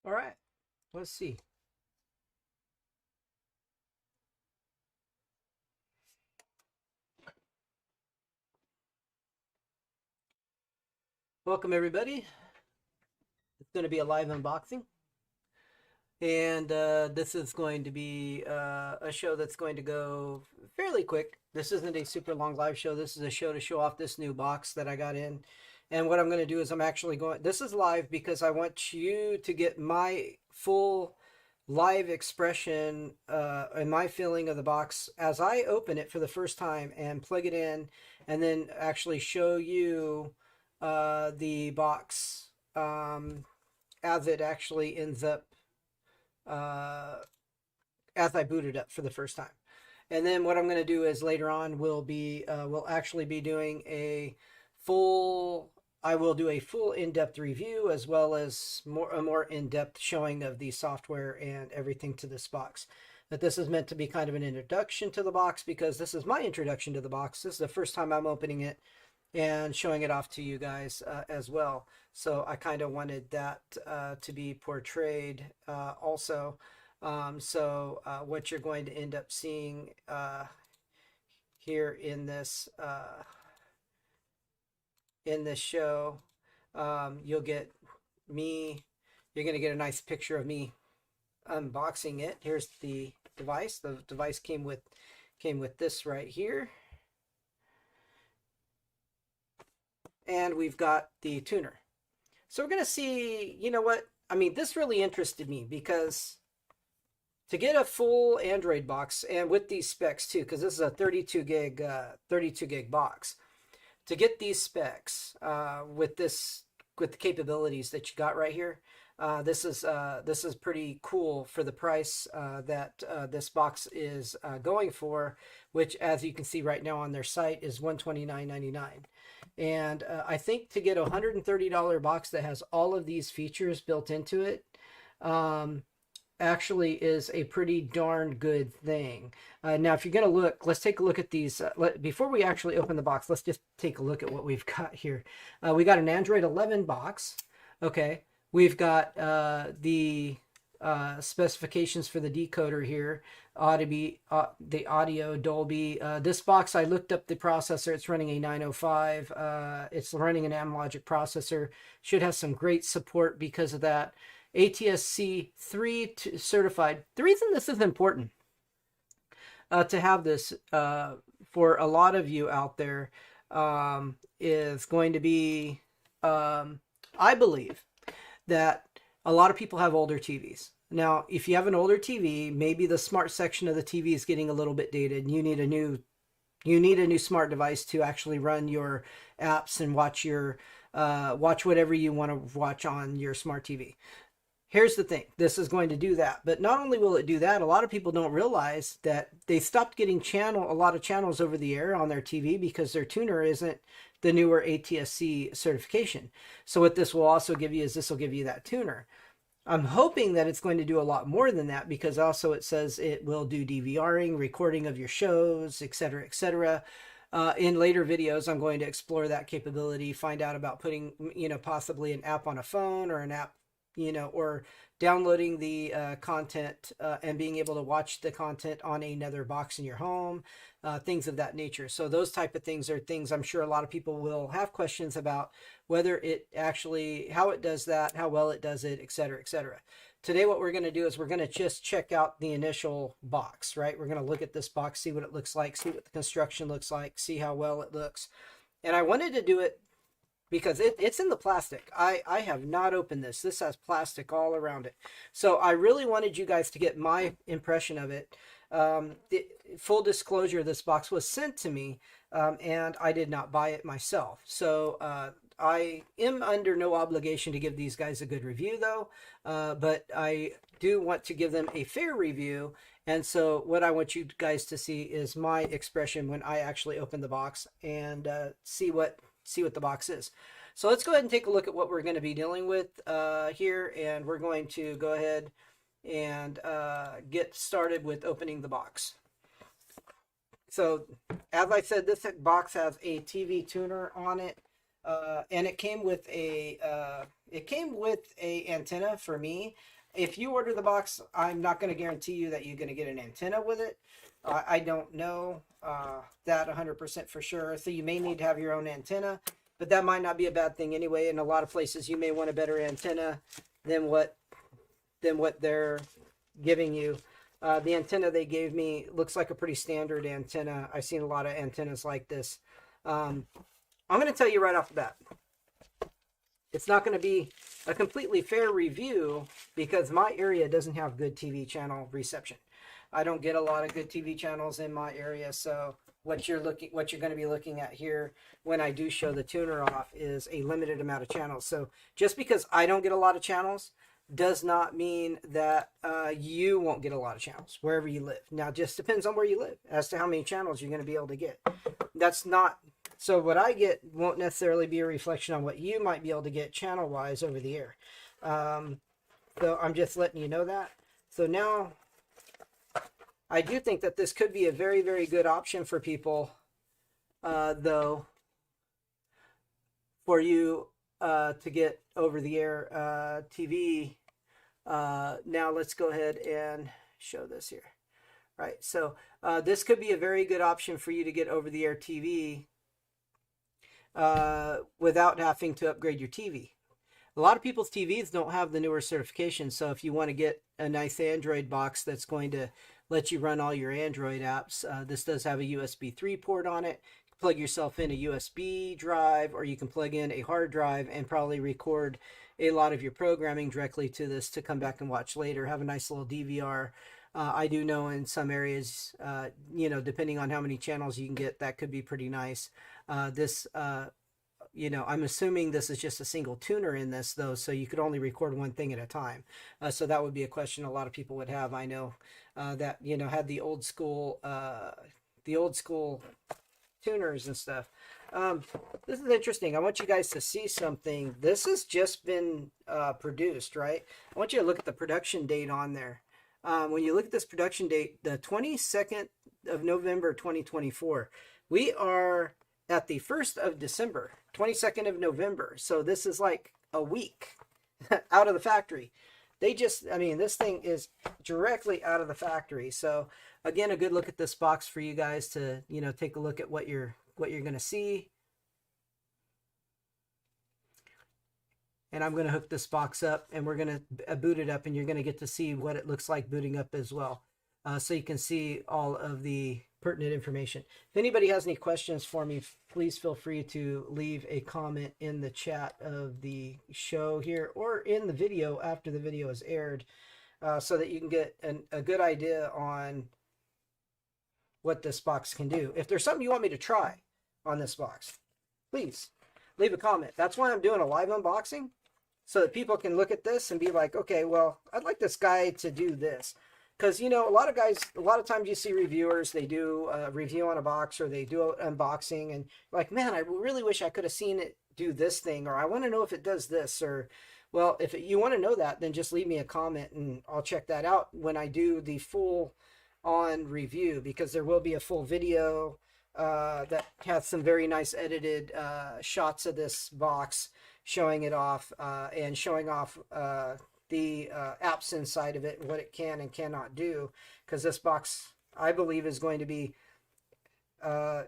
All right, let's see. Welcome everybody. It's going to be a live unboxing. And this is going to be a show that's going to go fairly quick. This isn't a super long live show. This is a show to show off this new box that I got in. And what I'm going to do is I'm actually going, this is live because I want you to get my full live expression and my feeling of the box as I open it for the first time and plug it in, and then actually show you the box as it actually ends up as I boot it up for the first time. And then what I'm going to do is later on we'll actually be doing I will do a full in-depth review as well as a more in-depth showing of the software and everything to this box. That this is meant to be kind of an introduction to the box, because this is my introduction to the box. This is the first time I'm opening it and showing it off to you guys as well. So I kind of wanted that to be portrayed also. What you're going to end up seeing here in this show, you'll get me. You're going to get a nice picture of me unboxing it. Here's the device. The device came with this right here. And we've got the tuner. So we're going to see, you know what? I mean, this really interested me because to get a full Android box, and with these specs too, because this is a 32 gig box, to get these specs with the capabilities that you got right here, this is pretty cool for the price that this box is going for, which, as you can see right now on their site, is $129.99. And I think to get a $130 box that has all of these features built into it actually is a pretty darn good thing. Now, if you're going to look, let's take a look at these. Before we actually open the box, let's just take a look at what we've got here. We got an Android 11 box. Okay. We've got the specifications for the decoder here. The audio Dolby. This box, I looked up the processor. It's running a 905. It's running an Amlogic processor. Should have some great support because of that. ATSC3 certified. The reason this is important to have this for a lot of you out there is going to be, I believe that a lot of people have older TVs. Now, if you have an older TV, maybe the smart section of the TV is getting a little bit dated, and you need a new smart device to actually run your apps and watch whatever you want to watch on your smart TV. Here's the thing. This is going to do that. But not only will it do that, a lot of people don't realize that they stopped getting a lot of channels over the air on their TV because their tuner isn't the newer ATSC certification. So what this will also give you is this will give you that tuner. I'm hoping that it's going to do a lot more than that, because also it says it will do DVRing, recording of your shows, etc., etc. In later videos, I'm going to explore that capability, find out about putting, possibly an app on a phone, or an app, or downloading the content and being able to watch the content on another box in your home, things of that nature. So those type of things are things I'm sure a lot of people will have questions about, whether it actually, how it does that, how well it does it, etc., etc. Today, what we're going to do is we're going to just check out the initial box, right? We're going to look at this box, see what it looks like, see what the construction looks like, see how well it looks. And I wanted to do it because it's in the plastic. I have not opened this. This has plastic all around it. So I really wanted you guys to get my impression of it. Full disclosure, this box was sent to me, and I did not buy it myself. So I am under no obligation to give these guys a good review, though. But I do want to give them a fair review. And so what I want you guys to see is my expression when I actually open the box and see what the box is. So let's go ahead and take a look at what we're going to be dealing with here, and we're going to go ahead and get started with opening the box. So as I said, this box has a TV tuner on it. and it came with a antenna for me. If you order the box, I'm not going to guarantee you that you're going to get an antenna with it. I don't know that 100% for sure. So you may need to have your own antenna, but that might not be a bad thing anyway. In a lot of places, you may want a better antenna than what they're giving you. The antenna they gave me looks like a pretty standard antenna. I've seen a lot of antennas like this. I'm going to tell you right off the bat, it's not going to be a completely fair review because my area doesn't have good TV channel reception. I don't get a lot of good TV channels in my area, so what you're going to be looking at here when I do show the tuner off is a limited amount of channels. So just because I don't get a lot of channels does not mean that you won't get a lot of channels wherever you live. Now, it just depends on where you live as to how many channels you're going to be able to get. That's not, so what I get won't necessarily be a reflection on what you might be able to get channel-wise over the air. So I'm just letting you know that. So now, I do think that this could be a very, very good option for people, though, for you to get over-the-air TV. Now let's go ahead and show this here. Right, so this could be a very good option for you to get over-the-air TV without having to upgrade your TV. A lot of people's TVs don't have the newer certification, so if you want to get a nice Android box that's going to let you run all your Android apps, this does have a USB 3 port on it. Plug yourself in a USB drive, or you can plug in a hard drive and probably record a lot of your programming directly to this to come back and watch later. Have a nice little DVR. I do know in some areas, you know, depending on how many channels you can get, that could be pretty nice. You know, I'm assuming this is just a single tuner in this, though, so you could only record one thing at a time. So that would be a question a lot of people would have. I know that, you know, had the old school tuners and stuff. This is interesting. I want you guys to see something. This has just been produced, right? I want you to look at the production date on there. When you look at this production date, the 22nd of November 2024, we are at the 1st of December, 22nd of November. So this is like a week out of the factory. They just, I mean, this thing is directly out of the factory. So again, a good look at this box for you guys to, you know, take a look at what you're going to see. And I'm going to hook this box up and we're going to boot it up, and you're going to get to see what it looks like booting up as well. So you can see all of the pertinent information. If anybody has any questions for me, please feel free to leave a comment in the chat of the show here or in the video after the video is aired, so that you can get a good idea on what this box can do. If there's something you want me to try on this box, please leave a comment. That's why I'm doing a live unboxing, so that people can look at this and be like, okay, well, I'd like this guy to do this. Because, you know, a lot of times you see reviewers, they do a review on a box or they do an unboxing, and like, man, I really wish I could have seen it do this thing, or I want to know if it does this, or, well, if you want to know that, then just leave me a comment and I'll check that out when I do the full on review, because there will be a full video that has some very nice edited shots of this box, showing it off and showing off the apps inside of it and what it can and cannot do, because this box, I believe, is going to be a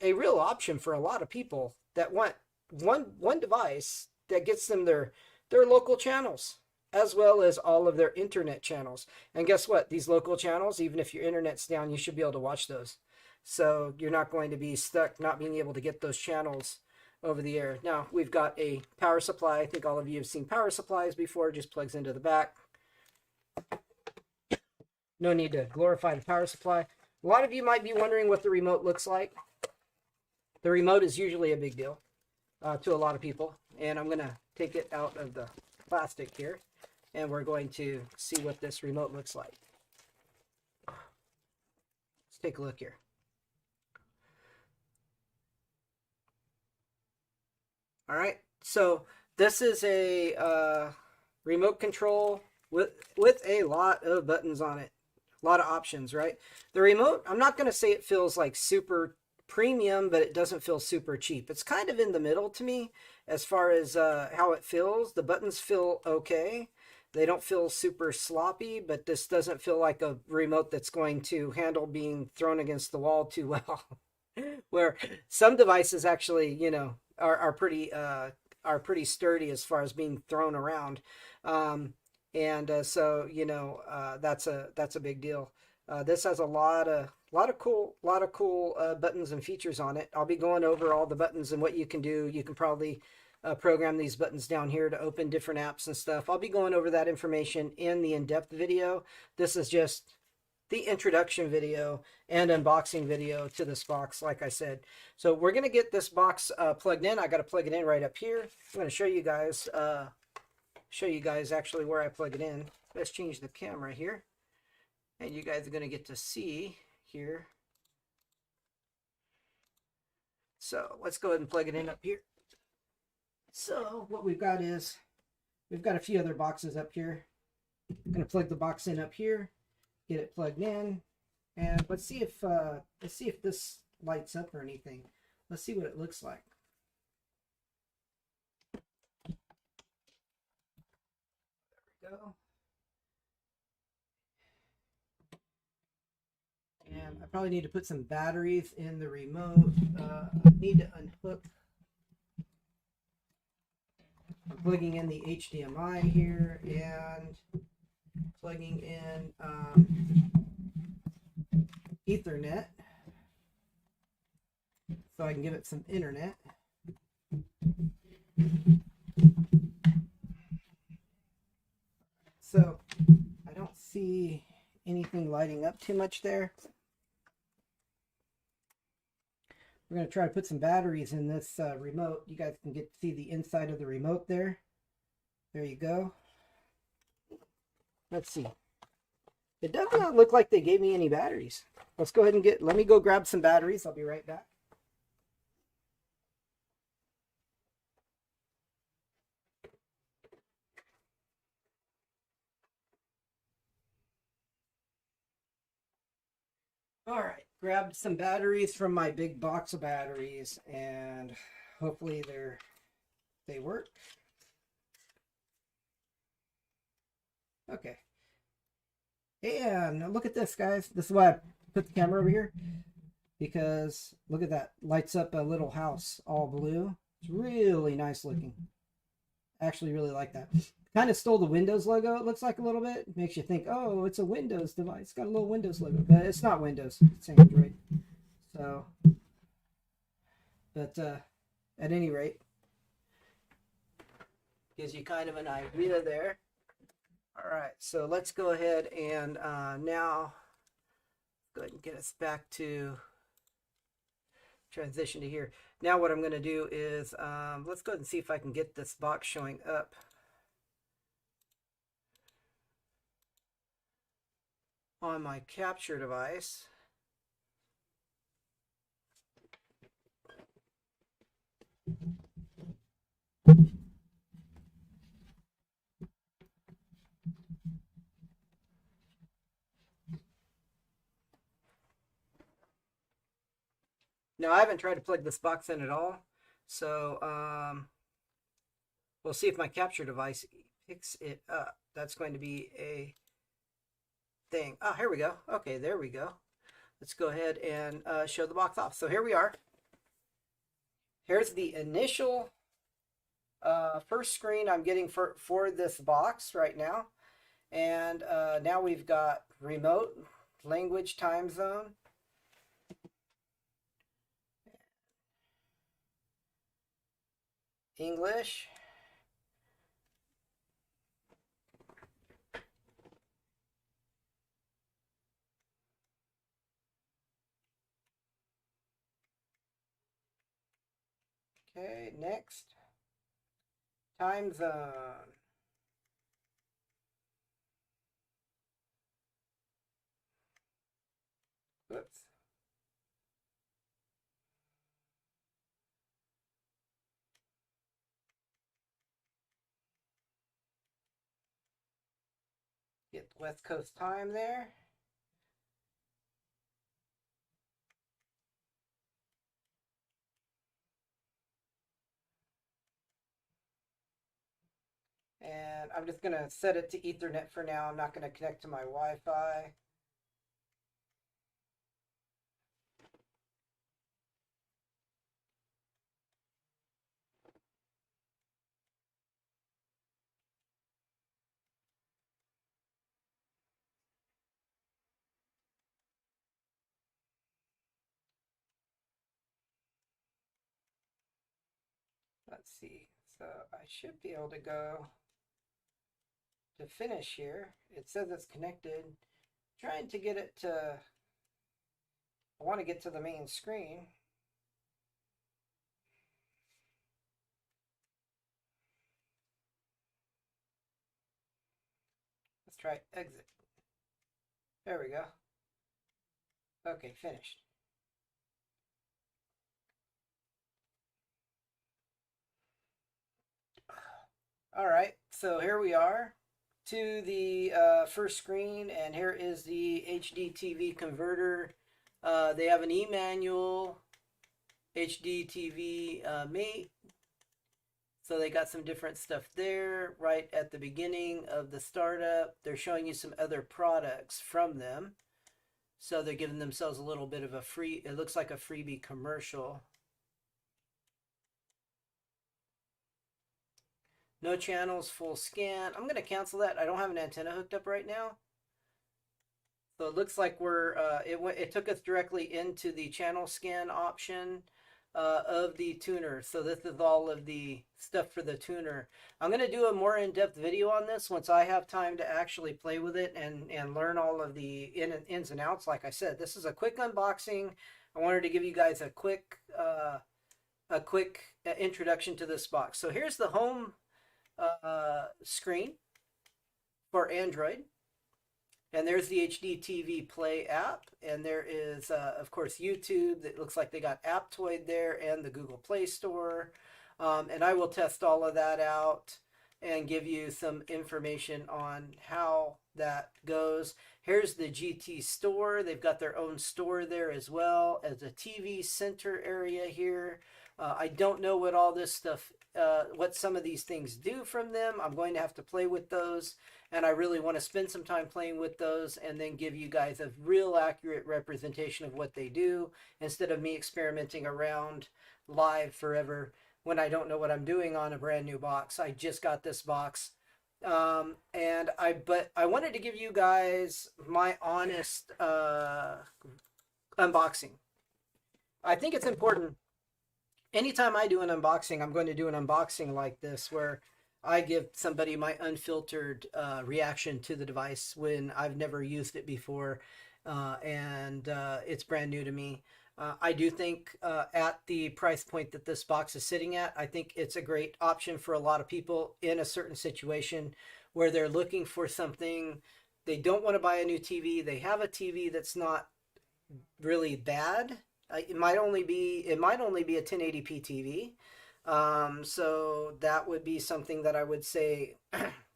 real option for a lot of people that want one device that gets them their local channels, as well as all of their internet channels. And guess what? These local channels, even if your internet's down, you should be able to watch those. So you're not going to be stuck not being able to get those channels over the air. Now, we've got a power supply. I think all of you have seen power supplies before. It just plugs into the back. No need to glorify the power supply. A lot of you might be wondering what the remote looks like. The remote is usually a big deal to a lot of people. And I'm going to take it out of the plastic here, and we're going to see what this remote looks like. Let's take a look here. All right, so this is a remote control with a lot of buttons on it, a lot of options, right? The remote, I'm not going to say it feels like super premium, but it doesn't feel super cheap. It's kind of in the middle to me as far as how it feels. The buttons feel okay. They don't feel super sloppy, but this doesn't feel like a remote that's going to handle being thrown against the wall too well. Where some devices actually, you know, are pretty sturdy as far as being thrown around. So you know, that's a big deal. This has a lot of cool buttons and features on it. I'll be going over all the buttons and what you can do. You can probably program these buttons down here to open different apps and stuff. I'll be going over that information in the in-depth video. This is just the introduction video and unboxing video to this box, like I said. So we're going to get this box plugged in. I got to plug it in right up here. I'm going to show you guys actually where I plug it in. Let's change the camera here, and you guys are going to get to see here. So let's go ahead and plug it in up here. So what we've got is we've got a few other boxes up here. I'm going to plug the box in up here, get it plugged in, and let's see if this lights up or anything. Let's see what it looks like. There we go. And I probably need to put some batteries in the remote. I need to unhook. I'm plugging in the HDMI here and plugging in Ethernet so I can give it some internet. So I don't see anything lighting up too much there. We're going to try to put some batteries in this remote. You guys can get to see the inside of the remote there. There you go. Let's see. It does not look like they gave me any batteries. Let's go ahead and let me go grab some batteries. I'll be right back. All right, grabbed some batteries from my big box of batteries, and hopefully they work. Okay. And look at this, guys. This is why I put the camera over here, because look at that. Lights up a little house all blue. It's really nice looking. Actually really like that. Kind of stole the Windows logo, it looks like a little bit. It makes you think, oh, it's a Windows device. It's got a little Windows logo, but it's not Windows. It's Android. So, but at any rate, gives you kind of an idea there. All right, so let's go ahead and now go ahead and get us back to transition to here. Now what I'm going to do is let's go ahead and see if I can get this box showing up on my capture device. Now I haven't tried to plug this box in at all, so we'll see if my capture device picks it up. That's going to be a thing. Oh, here we go. Okay, there we go. Let's go ahead and show the box off. So here we are. Here's the initial first screen I'm getting for this box right now. And now we've got remote, language, time zone. English. Okay, next. Time zone. Whoops. Get West Coast time there. And I'm just going to set it to Ethernet for now. I'm not going to connect to my Wi-Fi. Let's see. So I should be able to go to finish here. It says it's connected. Trying to get it to, I want to get to the main screen. Let's try exit. There we go. Okay, finished. All right, so here we are to the first screen, and here is the HDTV converter. They have an e-manual, HDTV mate. So they got some different stuff there right at the beginning of the startup. They're showing you some other products from them. So they're giving themselves a little bit of a free, it looks like a freebie commercial. No channels, full scan. I'm going to cancel that. I don't have an antenna hooked up right now. So it looks like it took us directly into the channel scan option of the tuner. So this is all of the stuff for the tuner. I'm going to do a more in-depth video on this once I have time to actually play with it and learn all of the ins and outs. Like I said, this is a quick unboxing. I wanted to give you guys a quick introduction to this box. So here's the home screen for Android, and there's the HDTV Play app, and there is of course YouTube. It looks like they got Aptoid there and the Google Play Store, and I will test all of that out and give you some information on how that goes. Here's the GT store. They've got their own store there as well as a TV center area here. I don't know what all this stuff, what some of these things do from them. I'm going to have to play with those, and I really want to spend some time playing with those and then give you guys a real accurate representation of what they do instead of me experimenting around live forever when I don't know what I'm doing on a brand new box. I just got this box. But I wanted to give you guys my honest unboxing. I think it's important. Anytime I do an unboxing, I'm going to do an unboxing like this where I give somebody my unfiltered reaction to the device when I've never used it before and it's brand new to me. I do think at the price point that this box is sitting at, I think it's a great option for a lot of people in a certain situation where they're looking for something. They don't want to buy a new TV. They have a TV that's not really bad. It might only be a 1080p TV. So that would be something that I would say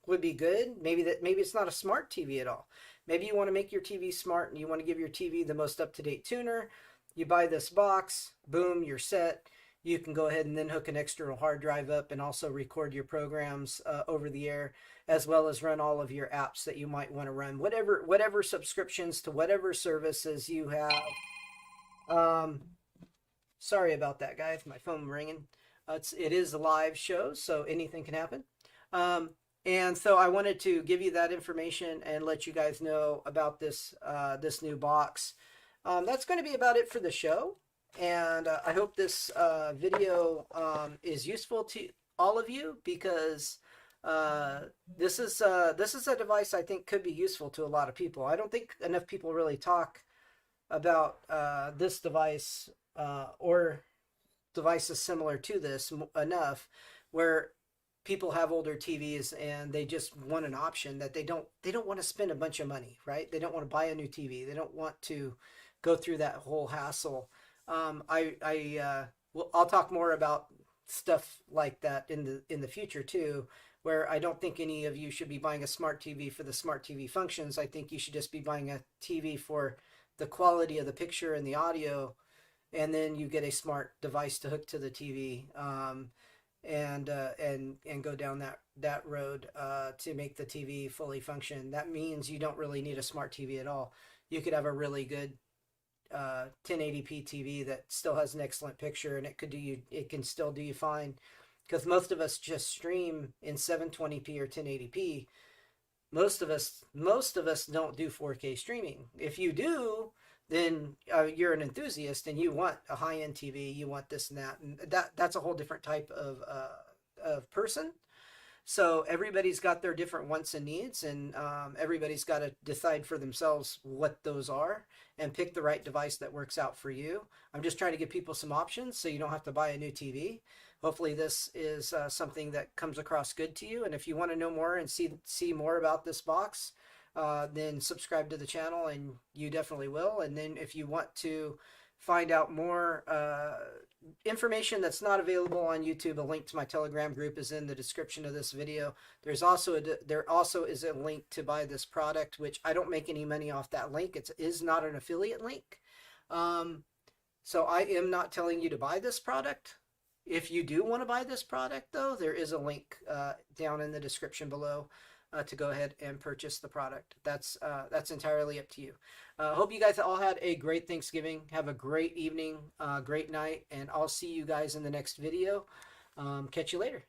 would be good. Maybe it's not a smart TV at all. Maybe you want to make your TV smart and you want to give your TV the most up-to-date tuner. You buy this box, boom, you're set. You can go ahead and then hook an external hard drive up and also record your programs over the air, as well as run all of your apps that you might want to run. Whatever subscriptions to whatever services you have. Sorry about that, guys. My phone ringing. It is a live show, so anything can happen. And so I wanted to give you that information and let you guys know about this new box. That's going to be about it for the show, and I hope this video is useful to all of you, because this is a device I think could be useful to a lot of people. I don't think enough people really talk about this device or devices similar to this enough, where people have older TVs and they just want an option that they don't want to spend a bunch of money, right? They don't want to buy a new TV. They don't want to go through that whole hassle. I'll talk more about stuff like that in the future too, where I don't think any of you should be buying a smart TV for the smart TV functions. I think you should just be buying a TV for the quality of the picture and the audio, and then you get a smart device to hook to the TV. and go down that road to make the TV fully function. That means you don't really need a smart TV at all. You could have a really good 1080p TV that still has an excellent picture, and it can still do you fine, because most of us just stream in 720p or 1080p. Most of us don't do 4K streaming. If you do, then you're an enthusiast and you want a high-end TV, you want this and that, and that's a whole different type of person. So everybody's got their different wants and needs, and everybody's got to decide for themselves what those are and pick the right device that works out for you. I'm just trying to give people some options so you don't have to buy a new TV. Hopefully this is something that comes across good to you. And if you want to know more and see more about this box, then subscribe to the channel, and you definitely will. And then if you want to find out more information that's not available on YouTube, a link to my Telegram group is in the description of this video. There also is a link to buy this product, which I don't make any money off that link. It is not an affiliate link. So I am not telling you to buy this product. If you do want to buy this product, though, there is a link down in the description below to go ahead and purchase the product. That's entirely up to you. Hope you guys all had a great Thanksgiving. Have a great evening, great night, and I'll see you guys in the next video. Catch you later.